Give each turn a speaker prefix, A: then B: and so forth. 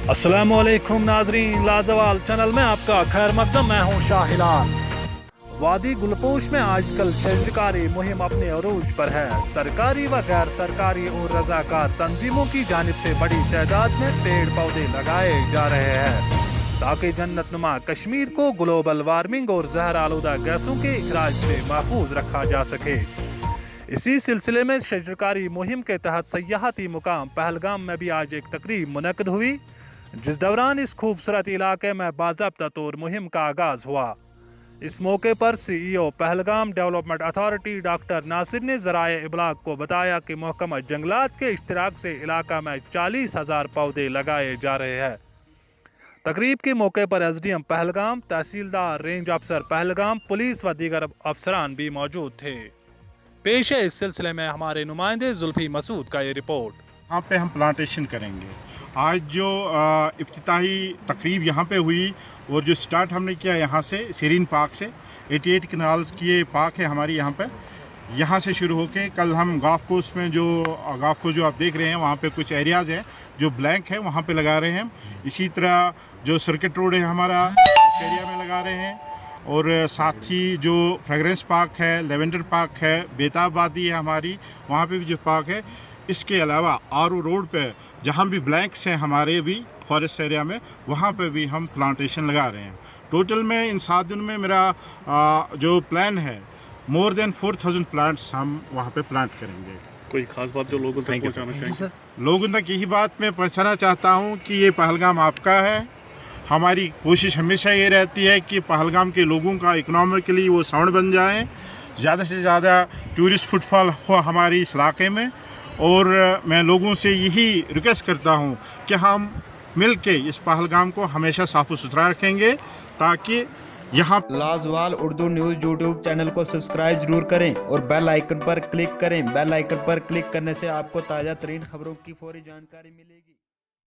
A: अस्सलामुअलैकुम नाजरीन, लाजवाल चैनल में आपका खैर मकदम। मैं हूँ शाहिलाल। वादी गुलपोश में आजकल शजरकारी मुहिम अपने अरूज पर है। सरकारी व गैर सरकारी और रजाकार तंजीमों की जानिब से बड़ी तादाद में पेड़ पौधे लगाए जा रहे हैं ताकि जन्नत नुमा कश्मीर को ग्लोबल वार्मिंग और जहर आलूदा गैसों के इखराज से महफूज रखा जा सके। इसी सिलसिले में शजरकारी मुहिम के तहत सयाहती मुकाम पहलगाम में भी आज एक तकरीब मुनक्कद हुई, जिस दौरान इस खूबसूरत इलाके में बाज़ाब्ता तौर मुहिम का आगाज हुआ। इस मौके पर CEO Pahalgam development authority doctor Nasir ने ज़राए इबलाग को बताया कि महकमा जंगलात के इश्तराक से इलाका में 40,000 पौधे लगाए जा रहे हैं। तकरीब के मौके पर SDM पहलगाम, तहसीलदार, रेंज अफसर पहलगाम, पुलिस व दीगर अफसरान भी मौजूद थे। पेश है इस सिलसिले में हमारे नुमाइंदे जुल्फी मसूद का ये रिपोर्ट।
B: यहाँ पे हम प्लांटेशन करेंगे। आज जो इफ्तिताही तकरीब यहाँ पे हुई और जो स्टार्ट हमने किया यहाँ से सीरीन पार्क से, 88 कनाल्स की ये पार्क है हमारी यहाँ पे। यहाँ से शुरू होके कल हम गोल्फ कोर्स में जो गोल्फ कोर्स जो आप देख रहे हैं वहाँ पे कुछ एरियाज़ हैं जो ब्लैंक है, वहाँ पे लगा रहे हैं। इसी तरह जो सर्किट रोड है हमारा उस एरिया में लगा रहे हैं, और साथ ही जो फ्रेगरेंस पार्क है, लेवेंडर पार्क है, बेताब वादी है हमारी, वहाँ पे भी जो पार्क है। इसके अलावा RO रोड पे जहाँ भी ब्लैंक्स हैं हमारे भी फॉरेस्ट एरिया में, वहाँ पे भी हम प्लांटेशन लगा रहे हैं। टोटल में इन 7 दिन में मेरा जो प्लान है मोर देन 4,000 प्लांट्स हम वहाँ पे प्लांट करेंगे।
C: कोई खास बात जो लोगों तक पहुँचाना चाहेंगे?
B: लोगों तक यही बात मैं पहुँचाना चाहता हूँ कि ये पहलगाम आपका है। हमारी कोशिश हमेशा ये रहती है कि पहलगाम के लोगों का इकोनॉमिकली वो साउंड बन जाए, ज़्यादा से ज़्यादा टूरिस्ट फुटफॉल हो हमारी इस इलाके में। और मैं लोगों से यही रिक्वेस्ट करता हूँ कि हम मिल के इस पहलगाम को हमेशा साफ सुथरा रखेंगे ताकि यहाँ
D: लाजवाल उर्दू न्यूज़ यूट्यूब चैनल को सब्सक्राइब जरूर करें और बेल आइकन पर क्लिक करें। बेल आइकन पर क्लिक करने से आपको ताज़ा तरीन खबरों की फौरी जानकारी मिलेगी।